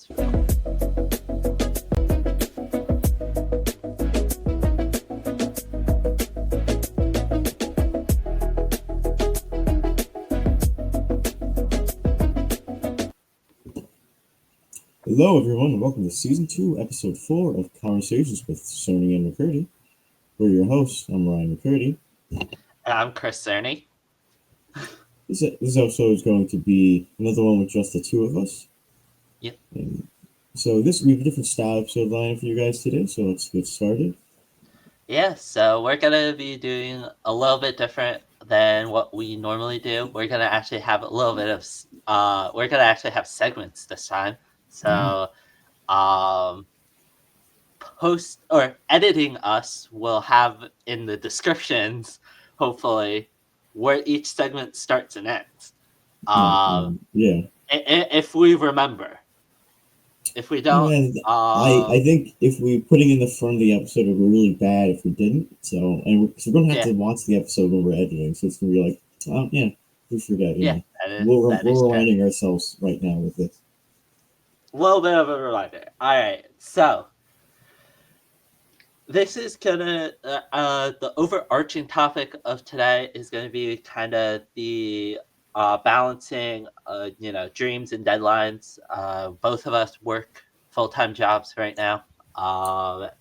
it's real. Hello, everyone, and welcome to Season 2, Episode 4 of Conversations with Cerny and McCurdy. We're your hosts. I'm Ryan McCurdy. And I'm Chris Cerny. This episode is going to be another one with just the two of us. Yep. And so we have a different style episode lineup for you guys today, so let's get started. Yeah, so we're going to be doing a little bit different than what we normally do. We're going to actually have a little bit of, we're going to actually have segments this time. So, post or editing us will have in the descriptions, hopefully, where each segment starts and ends. Yeah. If we remember. If we don't, I think if we putting in the front of the episode, it would be really bad if we didn't. So, we're going to have to watch the episode when we're editing. So it's going to be like, oh yeah, we forget. Yeah, we're reminding ourselves right now with this. A little bit of a reminder. All right, so this is gonna the overarching topic of today is going to be kind of the balancing, dreams and deadlines. Both of us work full-time jobs right now,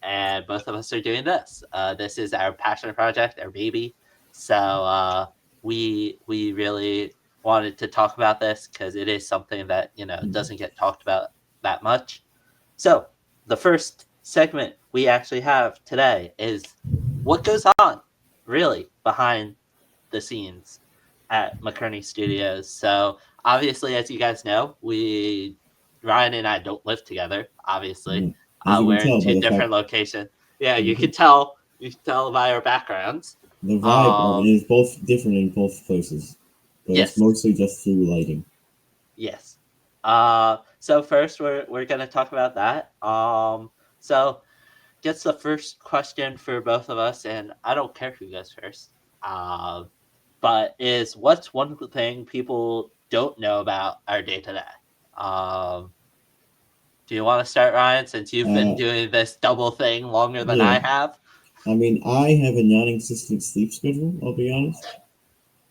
and both of us are doing this. This is our passion project, our baby. So we really wanted to talk about this because it is something that doesn't get talked about that much. So the first segment we actually have today is what goes on really behind the scenes at McCurdy Studios. So obviously, as you guys know, Ryan and I don't live together. Obviously, we're in two different locations. Yeah, you can tell. You can tell by our backgrounds. The vibe is both different in both places, but yes. It's mostly just through lighting. Yes. So first, we're gonna talk about that. So gets the first question for both of us, and I don't care who goes first. But is what's one thing people don't know about our day to day? Do you want to start, Ryan, since you've been doing this double thing longer than I have? I mean, I have a non-existent sleep schedule, I'll be honest.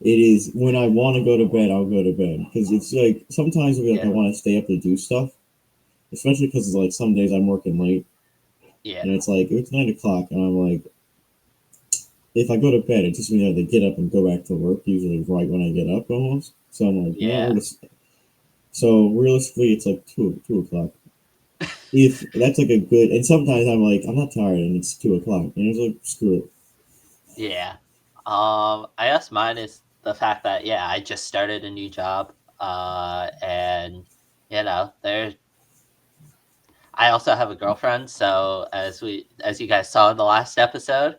It is when I want to go to bed, I'll go to bed. Because it's like, sometimes it'll be like I want to stay up to do stuff. Especially because it's like some days I'm working late. Yeah. And it's like, it's 9 o'clock, and I'm like, if I go to bed, it just means I have to get up and go back to work, usually right when I get up almost. So I'm like, yeah. So realistically, it's like 2 o'clock. If that's like a good, and sometimes I'm like, I'm not tired, and it's 2 o'clock, and it's like, screw it. Yeah. I guess mine is the fact that I just started a new job, and I also have a girlfriend, so as you guys saw in the last episode,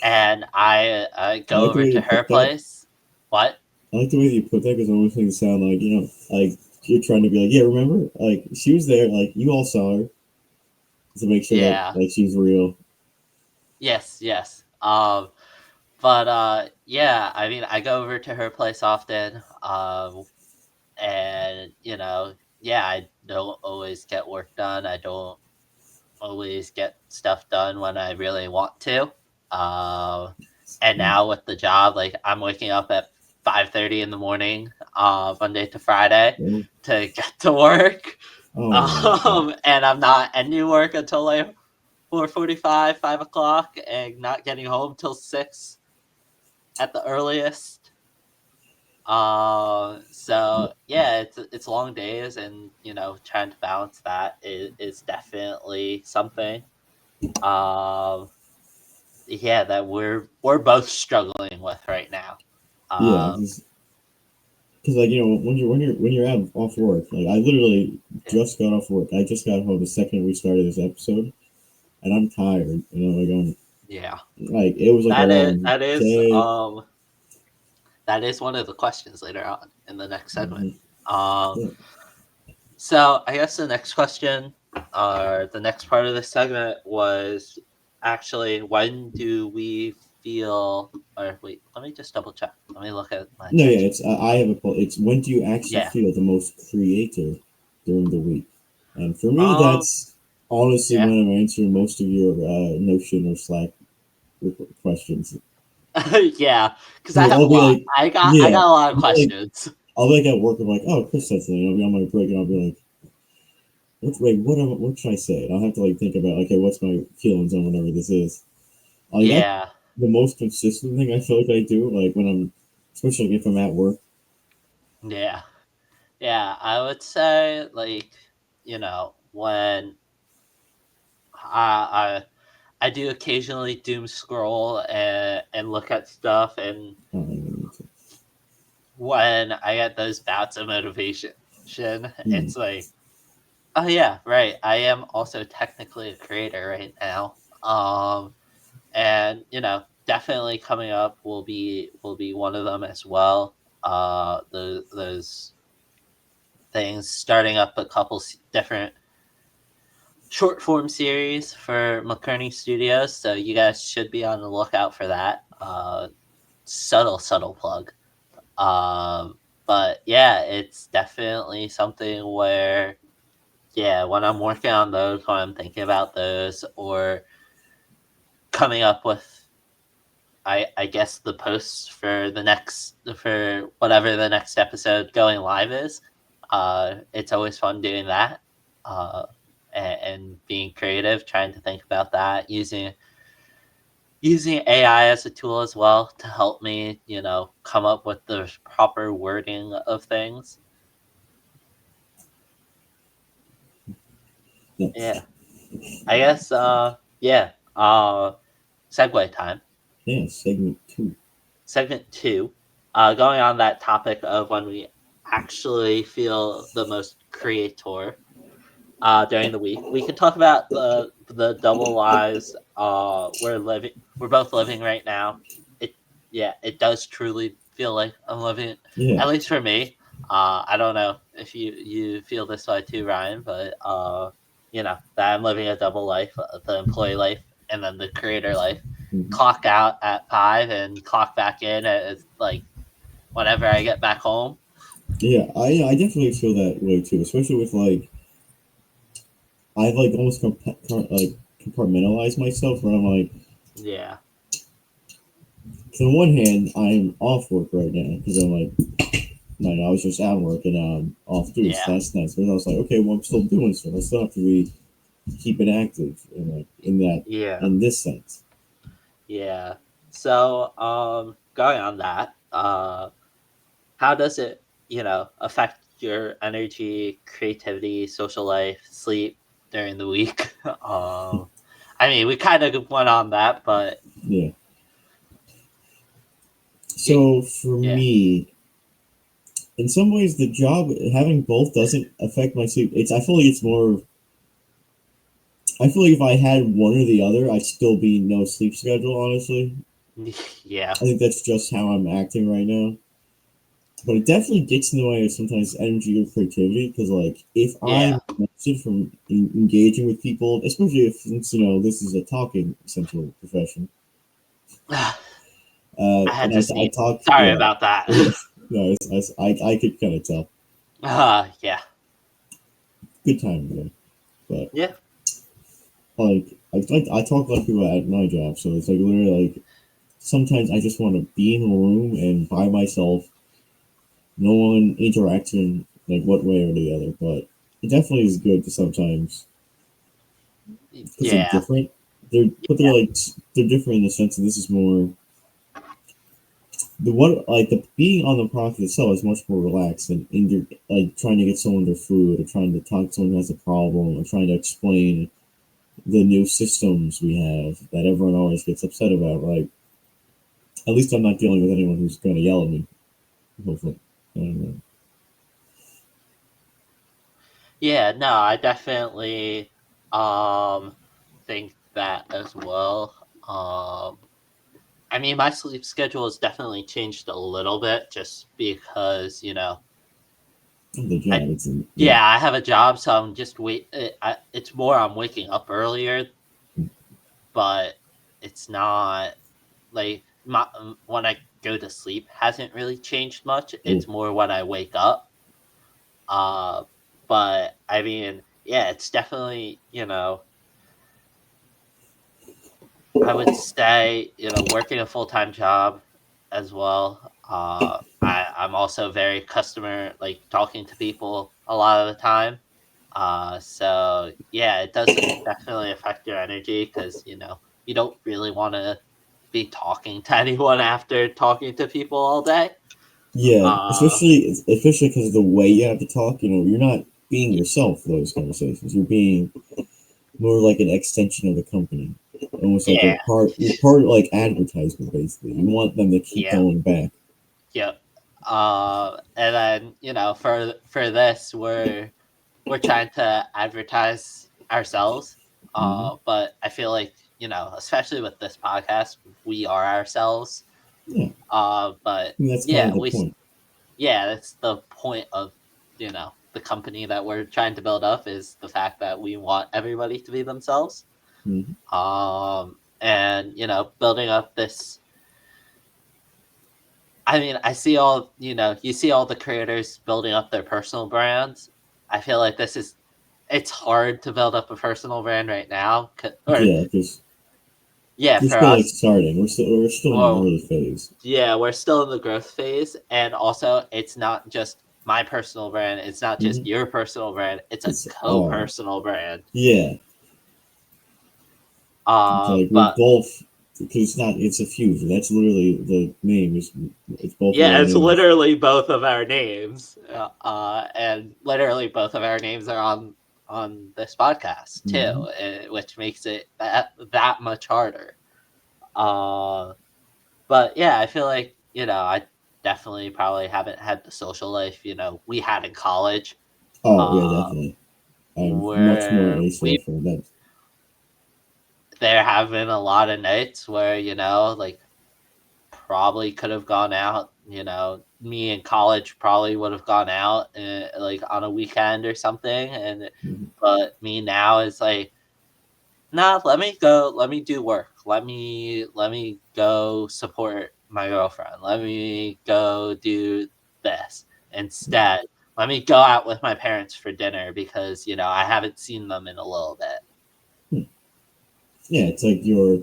and I go over to her place. What? I like the way that you put that because I always make it sound like like you're trying to be like, yeah, remember, like she was there, like you all saw her, to make sure that like she's real. Yes. But I mean, I go over to her place often, and I don't always get work done. I don't always get stuff done when I really want to. And now with the job, like I'm waking up at 5:30 in the morning, Monday to Friday, to get to work. And I'm not ending work until like 4:45, 5 o'clock, and not getting home till 6 at the earliest. So it's long days, and trying to balance that is definitely something. That we're both struggling with right now. Because like when you're out off work, like I literally just got off work. I just got home the second we started this episode, and I'm tired. Like it was like that is one of the questions later on in the next segment. So I guess the next question, or the next part of this segment, was actually when do we feel? Or wait, let me just double check. Let me look at my. No, yeah, it's I have a. It's when do you actually feel the most creative? during the week? And for me, Um, that's honestly yeah. when I'm answering most of your Notion or Slack questions. Yeah, because I Because have a I'll be lot. like, I yeah, got a lot of I'll be like, questions. I'll be like at work. I'm like, oh, Chris said something. I'll be on my break and I'll be like, what should I say? And I'll have to like think about, okay, what's my feelings on whatever this is. Like that's Yeah, the most consistent thing I feel like I do. Like when I'm, especially if I'm at work. yeah, yeah. I would say like when I I do occasionally doom scroll and look at stuff, and Um, when I get those bouts of motivation, hmm, it's like, oh yeah, right. I am also technically a creator right now. And definitely coming up will be one of them as well. Those things, starting up a couple different short form series for McCurdy Studios, so you guys should be on the lookout for that. Subtle plug. But yeah, it's definitely something where, yeah, when I'm working on those, when I'm thinking about those, or coming up with, I guess, the posts for whatever the next episode going live is. It's always fun doing that. Uh, and being creative, trying to think about that, using AI as a tool as well to help me, come up with the proper wording of things. yeah, Yeah. I guess yeah. Segue time. yeah, segment two. Segment two. Going on that topic of when we actually feel the most creator during the week. We can talk about the double lives we're both living right now. It Yeah, it does truly feel like I'm living, Yeah, at least for me. I don't know if you feel this way too, Ryan, but that I'm living a double life, the employee life and then the creator life. mhm. Clock out at 5 and clock back in at like whenever I get back home. Yeah. I definitely feel that way too, especially with like I've like almost like compartmentalized myself where I'm like, Yeah. so on one hand, I'm off work right now because I'm like, no, I was just out work and off too, so Yeah. that's nice. But I was like, okay, well, I'm still doing stuff. I still have to be keep it active in like Yeah. in this sense. Yeah. So, going on that, how does it, affect your energy, creativity, social life, sleep during the week? I mean, we kind of went on that, but Yeah. y- So for yeah, me, in some ways, the job having both doesn't affect my sleep. It's I feel like it's more. I feel like if I had one or the other, I'd still be no sleep schedule. Honestly, yeah, I think that's just how I'm acting right now. But it definitely gets in the way of sometimes energy or creativity because, like, if yeah. I'm exhausted from engaging with people, especially if since this is a talking essential profession, I had and to I sneeze. talk, Sorry yeah, about that. yeah, no, I could kind of tell. Yeah, Good time though, but yeah, like I talk to a lot of people at my job, so it's like literally like sometimes I just want to be in a room and by myself, no one interacting like what way or the other. But it definitely is good to sometimes because they're yeah, different. They're different in the sense that this is more the what like the being on the product itself is much more relaxed than in your like trying to get someone their food or trying to talk to someone who has a problem or trying to explain the new systems we have that everyone always gets upset about. Like at least I'm not dealing with anyone who's going to yell at me. Hopefully, I don't know. yeah. No, I definitely think that as well. I mean, my sleep schedule has definitely changed a little bit just because, The I job, it's in, yeah, yeah, I have a job, so I'm just it's more I'm waking up earlier, but it's not like when I go to sleep hasn't really changed much. oh, It's more when I wake up. Uh, but I mean, yeah, it's definitely, I would say, working a full time job as well. I'm also very customer, like talking to people a lot of the time. So yeah, it does definitely affect your energy because you don't really want to be talking to anyone after talking to people all day. Yeah, Uh, especially because of the way you have to talk. You're not being yourself for those conversations. You're being more like an extension of the company, almost like yeah, you're part of like advertisement. Basically, you want them to keep yeah, going back. yep. And then for this, we're trying to advertise ourselves. Hmm. But I feel like, especially with this podcast, we are ourselves. Yeah, I But mean, that's kind yeah, of the point. yeah, that's the point of, the company that we're trying to build up is the fact that we want everybody to be themselves. Hmm. And, building up this, I mean, I see all, you see all the creators building up their personal brands. I feel like it's hard to build up a personal brand right now. Or, Yeah, because yeah, we're for still like us, starting. We're still in the well, early phase. yeah, we're still in the growth phase. And also, it's not just my personal brand, it's not just Hmm. your personal brand, it's a It's co personal brand. yeah. It's like we're But both because it's not. It's a fusion. That's literally the name. It's both of yeah, our it's names. literally both of our names, and literally both of our names are on this podcast too, Hmm. which makes it that much harder. Uh, but yeah, I feel like I definitely probably haven't had the social life we had in college, Oh yeah, uh, definitely. I'm much more where asocial. That. there have been a lot of nights where like probably could have gone out. Me in college probably would have gone out like on a weekend or something. And Mhm. but me now is like, nah, let me go. Let me do work. Let me go support my girlfriend. Let me go do this instead. Let me go out with my parents for dinner because I haven't seen them in a little bit. Hmm. Yeah, it's like you're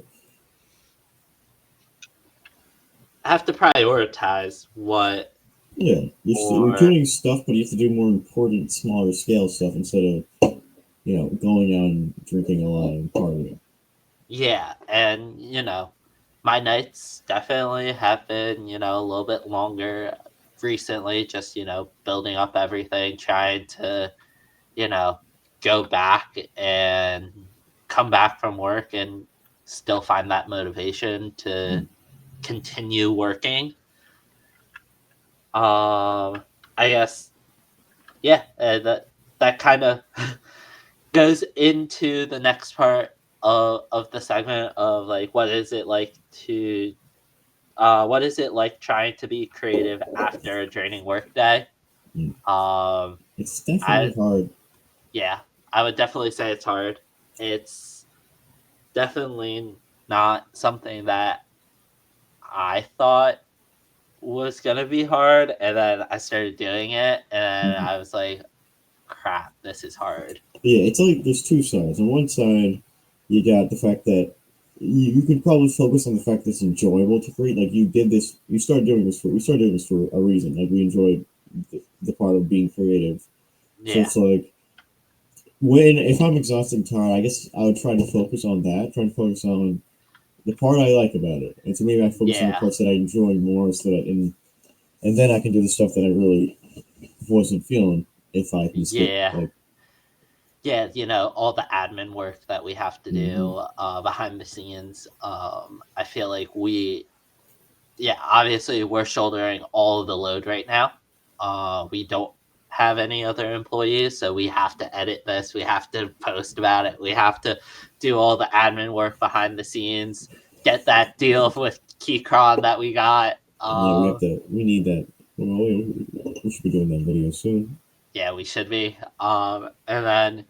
I have to prioritize what yeah you're or doing stuff, but you have to do more important, smaller scale stuff instead of going out and drinking a lot and partying. yeah, and my nights definitely have been, a little bit longer recently, just, building up everything, trying to, you know, go back and come back from work and still find that motivation to Mm. continue working. I guess yeah, that kind of goes into the next part of the segment of like what is it like trying to be creative after a draining workday? Mm. Um, It's definitely I hard. yeah, I would definitely say it's hard. It's definitely not something that I thought was gonna be hard, and then I started doing it, and Mhm. I was like, "Crap, this is hard." Yeah, it's like there's two sides. On one side, you got the fact that you could probably focus on the fact that it's enjoyable to create. Like you did this, you started doing this for, we started doing this for a reason. Like we enjoyed the part of being creative. So Yeah, it's like when if I'm exhausted and tired, I guess I would try to focus on that. Try to focus on the part I like about it, and so maybe I focus on the yeah, parts that I enjoy more, so that and then I can do the stuff that I really wasn't feeling if I can skip yeah. like. Yeah, all the admin work that we have to Hmm. do behind the scenes. I feel like yeah, obviously we're shouldering all of the load right now. We don't have any other employees, so we have to edit this. We have to post about it. We have to do all the admin work behind the scenes. Get that deal with Keychron that we got. Yeah, we need that. Well, we should be doing that video soon. Yeah, we should be. And then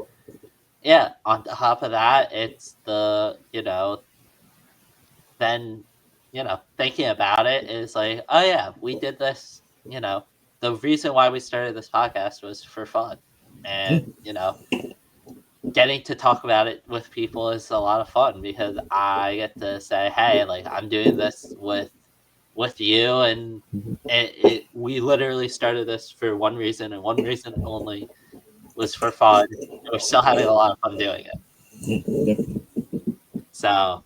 yeah, on top of that, it's then thinking about it is like, oh yeah, we did this. The reason why we started this podcast was for fun, Yeah. and getting to talk about it with people is a lot of fun because I get to say, "Hey, like I'm doing this with you," and Mhm. we literally started this for one reason and one reason only, was for fun. And we're still having a lot of fun doing it. Yeah, definitely. So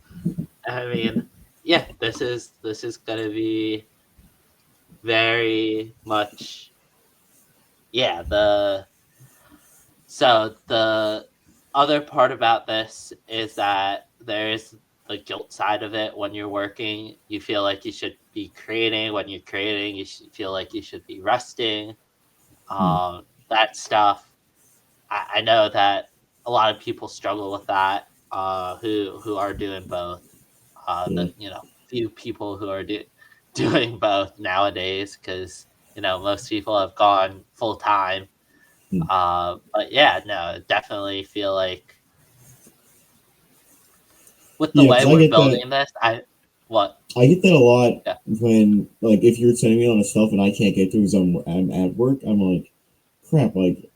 I mean, yeah, this is gonna be very much, yeah, the other part about this is that there's the guilt side of it. When you're working, you feel like you should be creating. When you're creating, you should feel like you should be resting. Hmm. That stuff. I know that a lot of people struggle with that. Who are doing both. Yeah. The few people who are doing both nowadays, because most people have gone full time. Hmm. But yeah, no, definitely feel like with the Yeah, way because I we're get that. building this, what? I get that a lot Yeah, when, like, if you're sending me on a stuff and I can't get to because I'm at work. I'm like, crap. Like,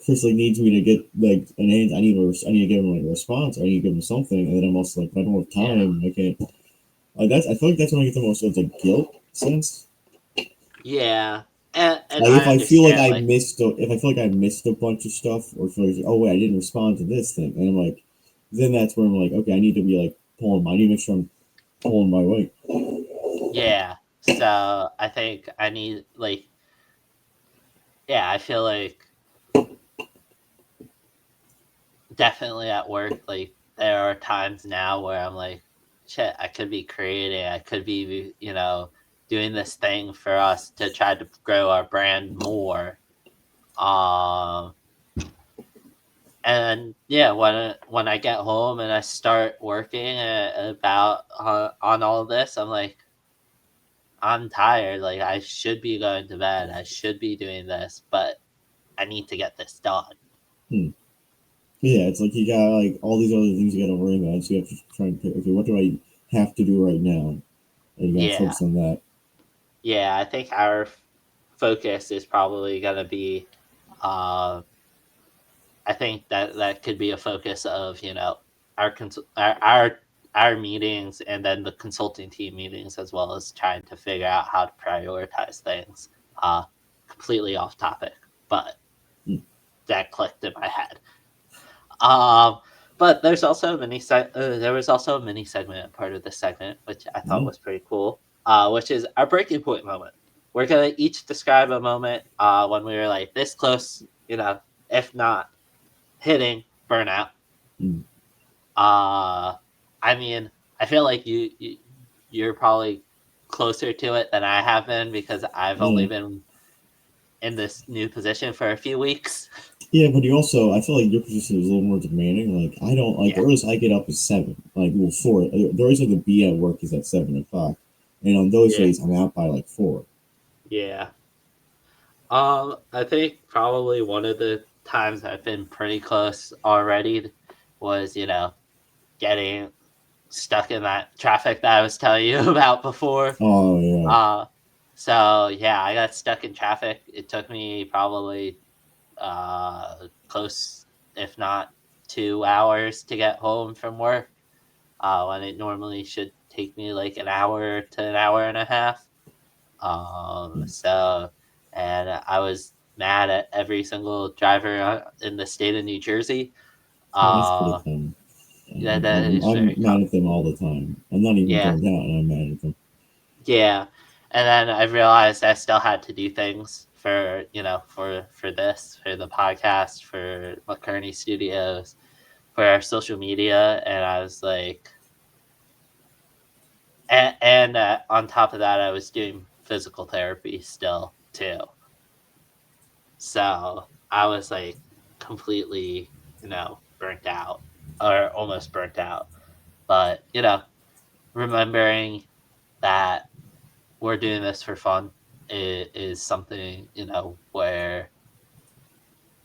Chris like needs me to get like an answer. I need to give him like a response. Or I need to give him something, and then I'm also like, I don't have yeah, time. I can't. Like that's. I feel like that's when I get the most of like guilt sense. yeah, and Like I if I feel like understand. Like, if I feel like I missed a bunch of stuff, or feel like, oh wait, I didn't respond to this thing, and I'm like, then that's where I'm like, okay, I need to be like pulling. I need to make sure I'm pulling my weight. yeah, so I think I need, like, yeah, I feel like definitely at work, like there are times now where I'm like, shit, I could be creating, I could be, doing this thing for us to try to grow our brand more. Um, and yeah, when I get home and I start working about on all of this, I'm like, I'm tired. Like I should be going to bed. I should be doing this, but I need to get this done. Hmm. Yeah, it's like you got like all these other things you got to worry about. So you have to try and pick. Okay, what do I have to do right now? And you got to Yeah, focus on that. yeah. I think our focus is probably gonna be. Uh, I think that could be a focus of our meetings, and then the consulting team meetings, as well as trying to figure out how to prioritize things. Uh, Completely off topic, but Hmm. that clicked in my head. Um, but there was also a mini segment, part of this segment, which I thought Yeah. was pretty cool. Which is our breaking point moment. We're gonna each describe a moment when we were like this close, if not hitting burnout. Hmm. Uh, I mean, I feel like you're probably closer to it than I have been, because I've Yeah. only been in this new position for a few weeks. Yeah, but you also, I feel like your position is a little more demanding. Like, I don't, like, the Yeah, earliest I get up is 7. Like, well, 4. The earliest I can be at work is at 7 o'clock. And on those yeah, days, I'm out by like 4. yeah. I think probably one of the times I've been pretty close already was, getting stuck in that traffic that I was telling you about before. Oh, yeah. Uh, so yeah, I got stuck in traffic. It took me probably close, if not 2 hours, to get home from work. When it normally should take me like an hour to an hour and a half. So, and I was mad at every single driver in the state of New Jersey. That's pretty Uh, common. yeah, that is I'm very mad common. at them all the time. I'm not even Yeah, burned out, and I'm mad at them. yeah. And then I realized I still had to do things for this, for the podcast, for McCurdy Studios, for our social media, and I was like, and on top of that, I was doing physical therapy still too. So I was like completely, burnt out, or almost burnt out. But, remembering that we're doing this for fun is something, where,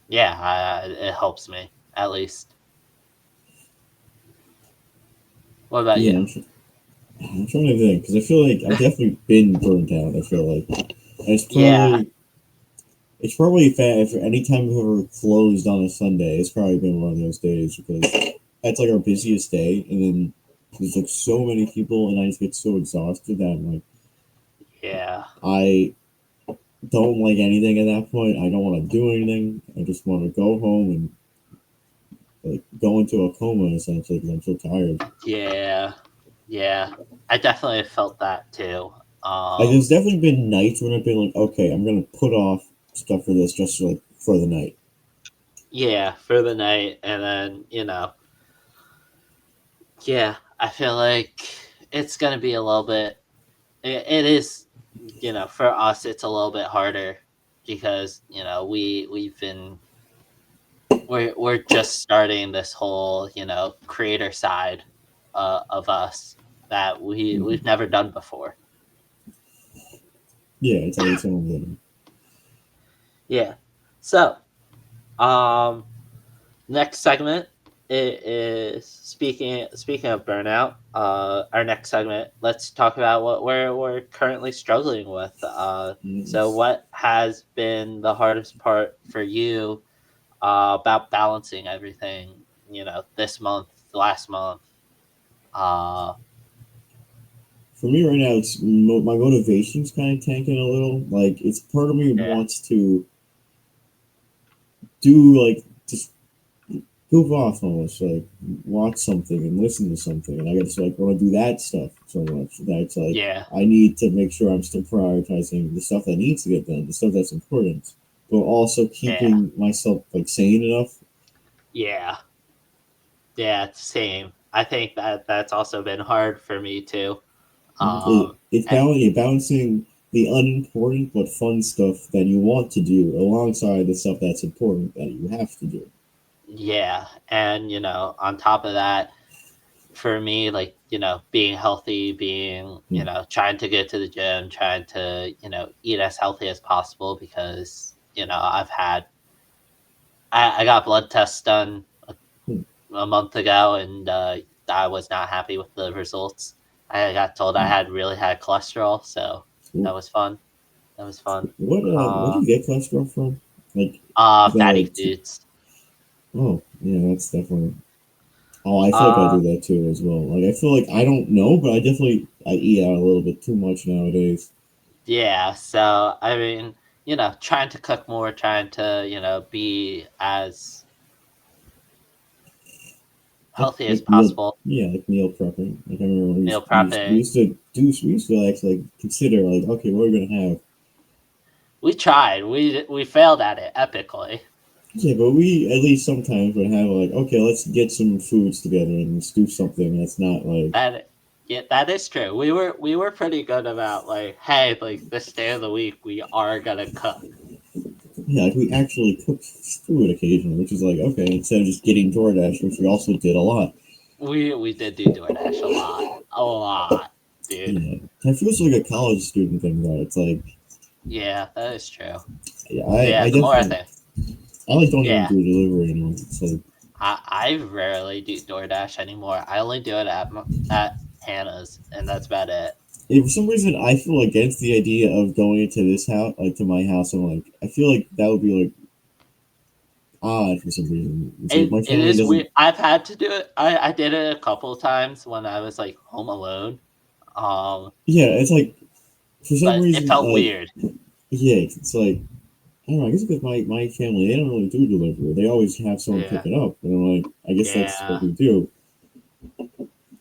yeah, it helps me at least. What about Yeah, you? I'm trying to think, because I feel like I've definitely been burned out, I feel like. And it's Yeah, probably, It's probably if any time we've ever closed on a Sunday, it's probably been one of those days because that's like our busiest day, and then there's like so many people, and I just get so exhausted that I'm like, Yeah. I don't like anything at that point. I don't want to do anything. I just want to go home and like go into a coma essentially because I'm so tired. Yeah. Yeah. I definitely felt that too. Like there's Um, definitely been nights when I've been like, okay, I'm gonna put off stuff for this just like for the night. yeah, for the night, and then yeah, I feel like it's gonna be a little bit. It is, for us, it's a little bit harder because we've been we're just starting this whole creator side of us that we've Hmm. never done before. Yeah, it's like its own little. Yeah. So, um, next segment is speaking of burnout. Our next segment, let's talk about what we're currently struggling with. So Yes. what has been the hardest part for you about balancing everything? This month, last month. Uh, For me right now, it's my motivation's kind of tanking a little. Like it's part of me yeah, wants to do like just goof off almost like watch something and listen to something, and I just like want to do that stuff so much that it's like yeah, I need to make sure I'm still prioritizing the stuff that needs to get done, the stuff that's important, but also yeah, keeping myself like sane enough. yeah, yeah. Same. I think that's also been hard for me too. It's And balancing the unimportant but fun stuff that you want to do alongside the stuff that's important that you have to do. yeah, and on top of that, for me, like, being healthy, being, Hmm. trying to get to the gym, trying to, eat as healthy as possible because, I got blood tests done Hmm. a month ago, and I was not happy with the results. I got told I Hmm. had really high cholesterol, so that was fun. That was fun. What do Uh, you get cholesterol from? Like, is that Fatty like foods. oh yeah, that's definitely. Oh, I feel like I Uh, do that too as well. Like I feel like I don't know, but I eat out a little bit too much nowadays. yeah. So I mean, trying to cook more, trying to be as healthy as Like meal, possible. yeah, like meal prepping. Like I remember Meal prepping. we used to actually like consider like okay, what are we gonna have. We tried. We failed at it epically. Yeah, but we at least sometimes would have like, okay, let's get some foods together and let's do something that's not like, That Yeah, that is true. We were pretty good about like, hey, like this day of the week we are gonna cook. yeah, like we actually cooked food occasionally, which is like, okay, instead of just getting DoorDash, which we also did a lot. We did do DoorDash a lot, dude. Yeah, I feel like a college student thing though. It's like, Yeah, that is true. yeah, Yeah, I the more I definitely, think, I like don't even yeah, do delivery anymore. It's like, I rarely do DoorDash anymore. I only do it at Hannah's, and that's about it. yeah, for some reason, I feel against the idea of going into this house, like to my house. I'm like, I feel like that would be like odd for some reason. It's like my It family is doesn't. weird. I've had to do it. I did it a couple of times when I was like home alone. Um, Yeah, it's like for some but it reason, felt weird. yeah, it's like I don't know. I guess because my family they don't really do delivery. They always have someone pick Yeah, it up, and I'm like, I guess that's what yeah, we do.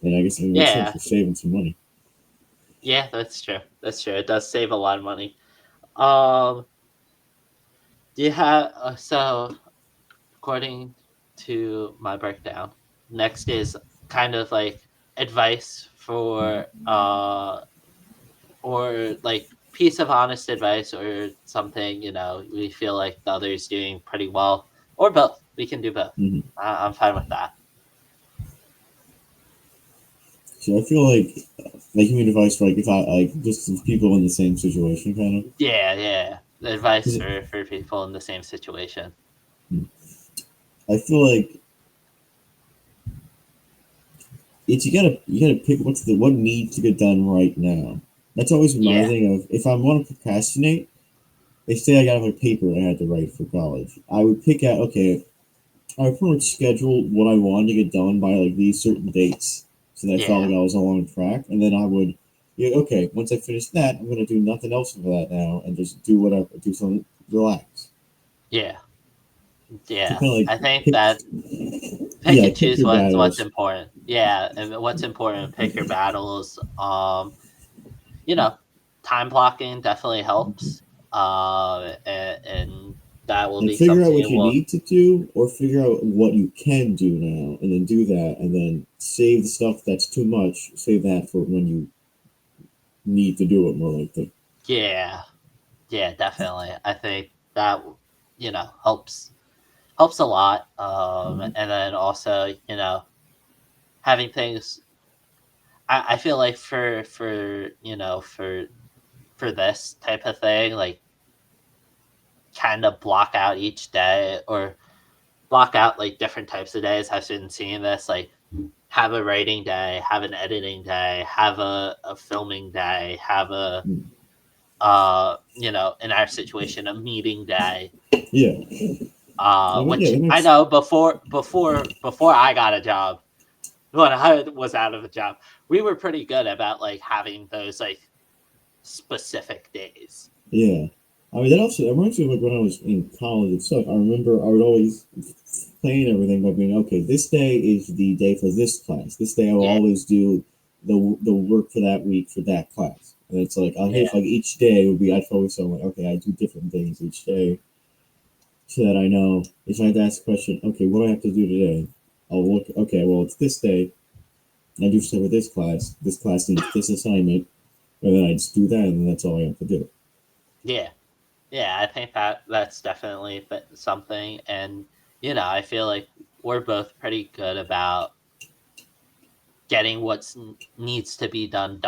And I guess it makes sense yeah, for saving some money. yeah. That's true. That's true. It does save a lot of money. Um, do you have so according to my breakdown, next is kind of like advice for or like piece of honest advice or something, we feel like the other is doing pretty well, or both. We can do both. Hmm. I'm fine with that. So I feel like you mean advice for like if I like just people in the same situation, kind of. Yeah, yeah. Advice Because for people in the same situation. I feel like it's you gotta pick what needs to get done right now. That's always my Yeah, thing of if I want to procrastinate, say I got a paper I had to write for college. I would pick out, okay, I would pretty much schedule what I wanted to get done by like these certain dates, so that I felt Yeah, like I was on track. And then I would, yeah, okay, once I finish that, I'm gonna do nothing else for that now, and just do whatever, do something, relax. yeah, To yeah. kind of like I think pick, that pick yeah, and pick choose your what's battles. important. Yeah, and what's important. Pick your battles. You know, time blocking definitely helps. And that will And be figure out something what you you will. need to do, or figure out what you can do now, and then do that, and then save the stuff that's too much. Save that for when you need to do it more likely. Yeah, yeah, definitely. I think that helps a lot. Mhm. And then also having things. I feel like for this type of thing, like kind of block out each day or block out like different types of days. I've been seeing this like have a writing day, have an editing day, have a filming day, have a in our situation a meeting day. Yeah, I mean, yeah, Which that I makes know before I got a job, when I was out of a job, we were pretty good about like having those like specific days. yeah. I mean, that also that reminds me of like when I was in college itself. I remember I would always plan everything by being okay. This day is the day for this class. This day I will Yeah, always do the work for that week for that class. And it's like I hit yeah, like each day would be I'd focus on like okay I do different things each day so that I know if I have to ask a question, okay, what do I have to do today? I'll look, okay, well, it's this day. I do stuff with this class. This class needs this assignment. And then I just do that, and that's all I have to do. yeah. Yeah, I think that's definitely something, and I feel like we're both pretty good about getting what needs to be done.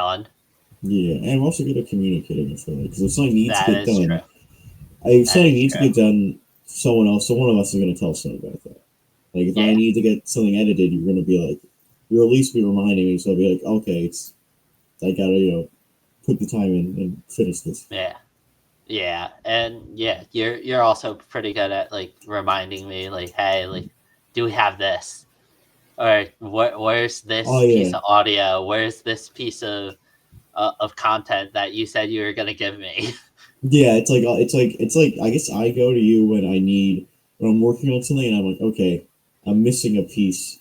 Yeah, and I'm also good at communicating, I feel like. Because if something needs to That get is true. done, if That something is needs to true. get done, someone else, so one of us is going to tell someone about that. Like, if I Yeah, need to get something edited, you're going to be like, you'll at least be reminding me, so I'll be like, okay, I gotta, put the time in and finish this. yeah, yeah, and yeah, you're also pretty good at like reminding me, like, hey, like, do we have this? Or where's Oh, this piece yeah. of audio? Where's this piece of content that you said you were gonna give me? Yeah, it's like I guess I go to you when I need when I'm working on something and I'm like, okay, I'm missing a piece.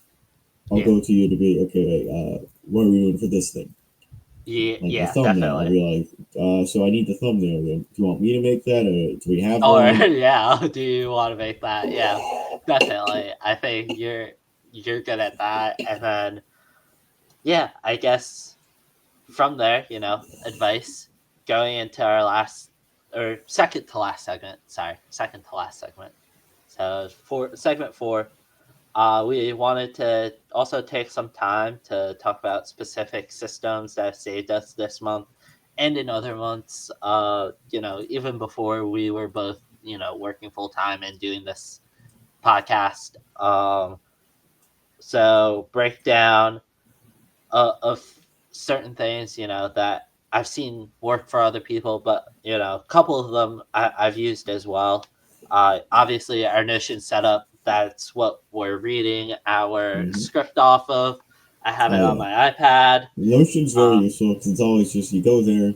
I'll Yeah, go to you to be okay. Wait, what are we doing for this thing? yeah, Like the yeah, thumbnail. I'll definitely. be like, so I need the thumbnail. Do you want me to make that, or do we have Or one? yeah, do you want to make that? Yeah, definitely. I think you're good at that, and then yeah, I guess from there, advice going into our last or second to last segment. Sorry, second to last segment. So for segment four, we wanted to also take some time to talk about specific systems that have saved us this month and in other months. Even before we were both, working full time and doing this podcast. So break down of certain things, that I've seen work for other people, but a couple of them I've used as well. Obviously, our Notion setup, that's what we're reading our Mm-hmm. script off of. I have Oh it on yeah, my iPad. Notion's very Uh, useful because it's always just you go there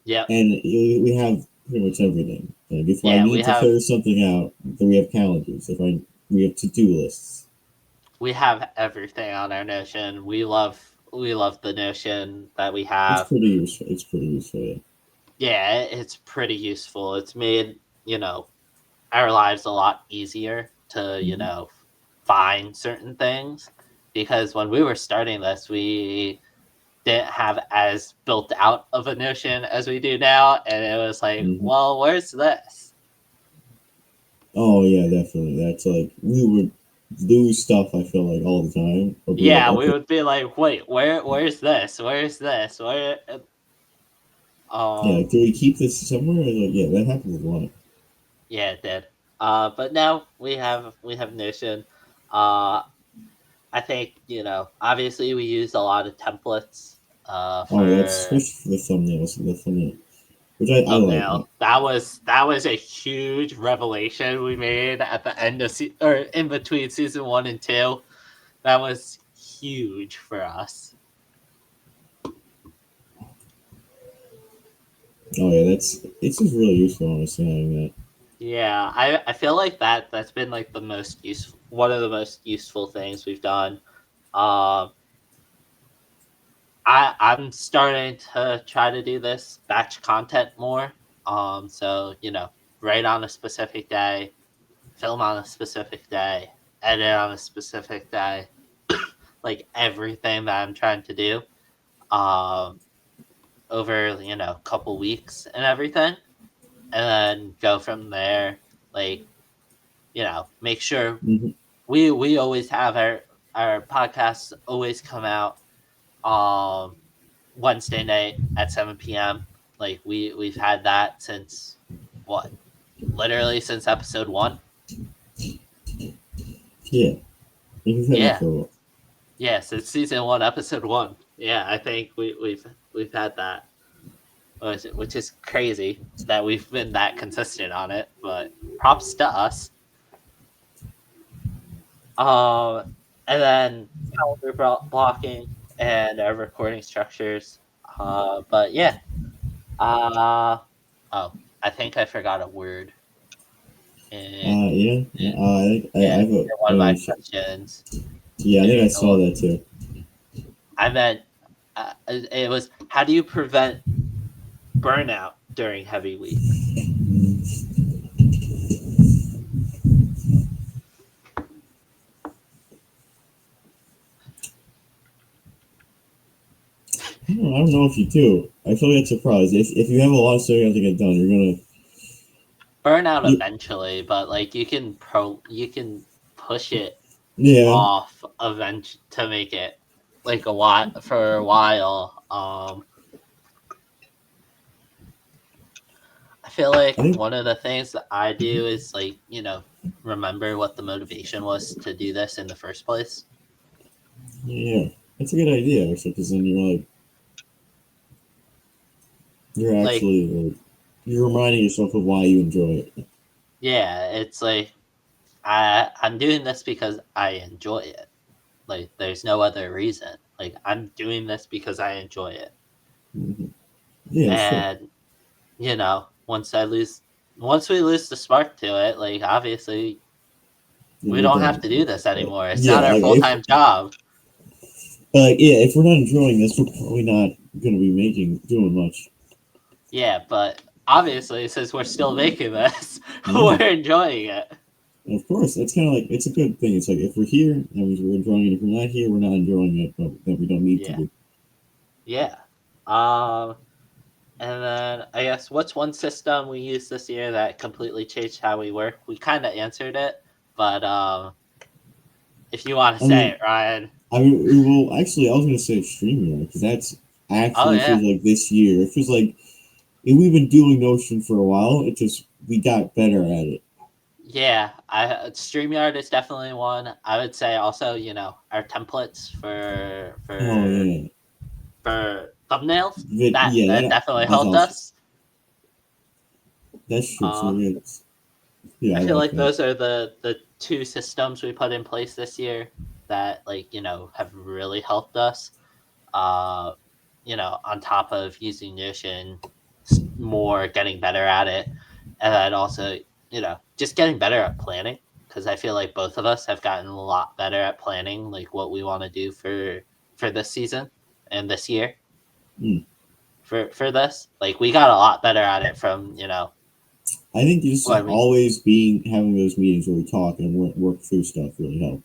yep. and we have pretty much everything. Like if I Yeah, need to figure something out, then we have calendars. If I we have to do lists. we have everything on our Notion. We love the Notion that we It's have. pretty useful. It's pretty useful. Yeah. Yeah, it's pretty useful. It's made, our lives a lot easier to, Mm-hmm. find certain things, because when we were starting this, we didn't have as built out of a Notion as we do now, and it was like, Mm-hmm. well, where's this? Oh yeah, definitely. That's like we would do stuff. I feel like all the time. Or be like, Yeah, we okay, would be like, wait, where's this? Where's this? Where yeah, um like, do we keep this somewhere? Like, yeah, that happens a lot. yeah, it did. But now we have Notion. Uh I think, obviously we use a lot of templates Oh, that's for especially for the thumbnails. The thumbnail. which I like that. thumbnail. That was a huge revelation we made at the end of or in between season 1 and 2. That was huge for us. Oh yeah, it's just really useful honestly having that. Yeah, I feel like that's been like the most useful one of the most useful things we've done. Um I'm starting to try to do this batch content more. So, write on a specific day, film on a specific day, edit on a specific day, like everything that I'm trying to do um over, a couple weeks and everything. And then go from there. Like, make sure Hmm. we always have our podcasts always come out um Wednesday night at 7 p.m. Like we've had that since what? Literally since episode 1. Yeah, you can have that Yeah. for a while. Yeah, since season 1, episode 1. Yeah, I think we've had that. Which is crazy that we've been that consistent on it, but props to us. Um, and then calendar blocking and our recording structures. But yeah. Uh, oh, I think I forgot a word in, Yeah, in I yeah, have in one of a my sh- questions. yeah, I think I saw that too. I meant it was how do you prevent burnout during heavy weeks? I don't know if you do. I feel get surprised if you have a lot of stuff you have to get done. You're gonna Burnout you, eventually, but like you can push it yeah. off event to make it like a while for a while. I feel I like think one of the things that I do is like, remember what the motivation was to do this in the first place. yeah, that's a good idea actually, because then you're Like, actually you're reminding yourself of why you enjoy it. yeah, it's like I'm doing this because I enjoy it. Like, there's no other reason. Like, I'm doing this because I enjoy it. Hmm. Yeah, sure. And, once we lose the spark to it, like, obviously Then we you're don't have done. to do this anymore. It's Yeah, not our like full time job. yeah, if we're not enjoying this, we're probably not gonna be doing much. Yeah, but obviously, since we're still making this, we're Yeah, enjoying it. and of course, that's kind of like it's a good thing. It's like if we're here, that means we're enjoying it. If we're not here, we're not enjoying it, but then we don't need to Yeah, be. yeah. Um, and then I guess what's one system we used this year that completely changed how we work? We kind of answered it, but if you want to I say mean, it, Ryan. well, actually, I was gonna say StreamYard because that's Oh actually yeah, feels like this year. It feels like we've been doing Notion for a while. It just we got better at it. yeah. I Streamyard is definitely one. I would say also, our templates Oh yeah, for thumbnails yeah, that definitely that's helped also us. that's true. So Uh, yeah, I I feel like like that. those are the two systems we put in place this year that like have really helped us. Uh, on top of using Notion more, getting better at it, and then also just getting better at planning because I feel like both of us have gotten a lot better at planning like what we want to do for this season and this year Mm. for this. Like we got a lot better at it from I think just when we always being having those meetings where we talk and work through stuff really help.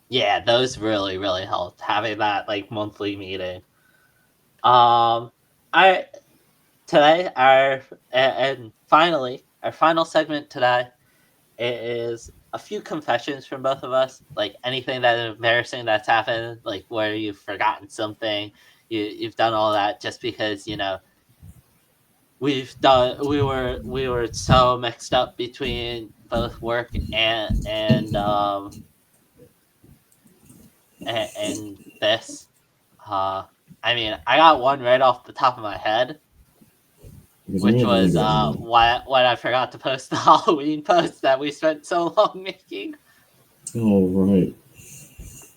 yeah, those really helped having that like monthly meeting. Um, I today our and finally our final segment today is a few confessions from both of us, like anything that embarrassing that's happened, like where you've forgotten something, you've done all that just because we were so mixed up between both work and this. Uh, I mean, I got one right off the top of my head. because I'm which not really was good anymore. when I forgot to post the Halloween post that we spent so long making. Oh right.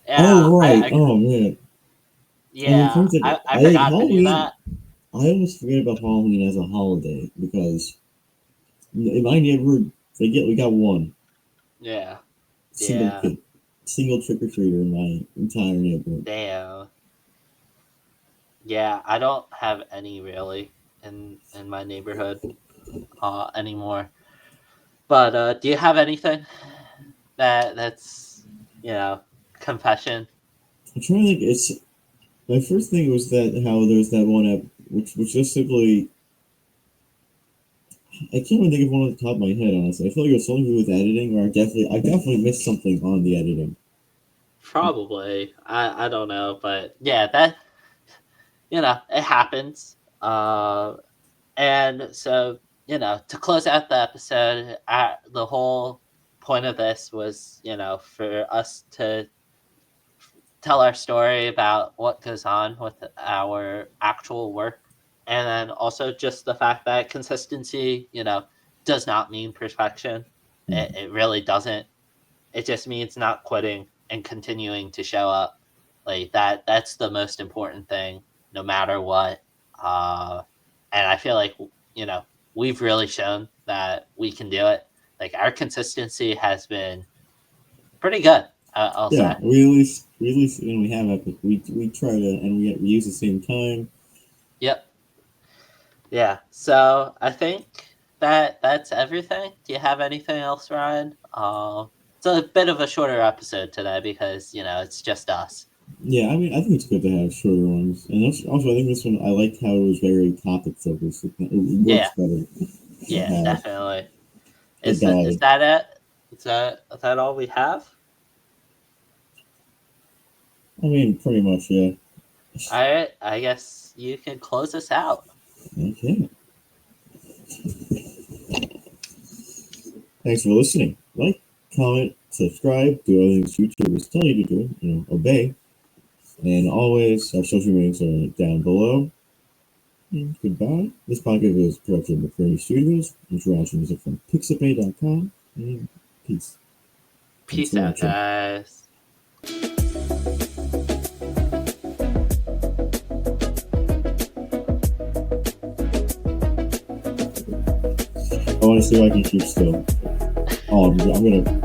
Yeah, Oh right. Oh man. And the yeah, thing that I I forgot to do Halloween, that. I almost forget about Halloween as a holiday because in my neighborhood we got one Yeah, single yeah, kid, single trick or treater in my entire neighborhood. damn. Yeah, I don't have any really in my neighborhood anymore. But do you have anything that's confession? I'm trying to think. It's my first thing was that how there's that one app which just simply I can't even think of one off the top of my head. Honestly, I feel like it was something to do with editing, or I definitely missed something on the editing. Probably. I don't know, but yeah, that it happens. And so to close out the episode, the whole point of this was for us to tell our story about what goes on with our actual work, and then also just the fact that consistency does not mean perfection. Yeah, It really doesn't. It just means not quitting and continuing to show up. Like that's the most important thing, no matter what. And I feel like you know we've really shown that we can do it. Like our consistency has been pretty good, I'll yeah. say. We at least we have epic. We try to and we use the same time. Yep. Yeah. So I think that's everything. Do you have anything else, Ryan? It's a bit of a shorter episode today because it's just us. Yeah, I mean, I think it's good to have shorter ones, and also I think this one I liked how it was very topic focused. It works Yeah. better to Yeah. have Definitely. a Is guide. that it? Is that all we have? I mean, pretty much, yeah. All right. I guess you can close us out. Okay. Thanks for listening. Like, comment, subscribe, do all things YouTubers tell you to do. Obey. And always, our social medias are down below. And goodbye. This podcast is production of McCurdy Studios. Interaction music from pixabay.com. And peace. Thanks Peace for out, watching. guys. I want to see if I can keep still. Oh, I'm gonna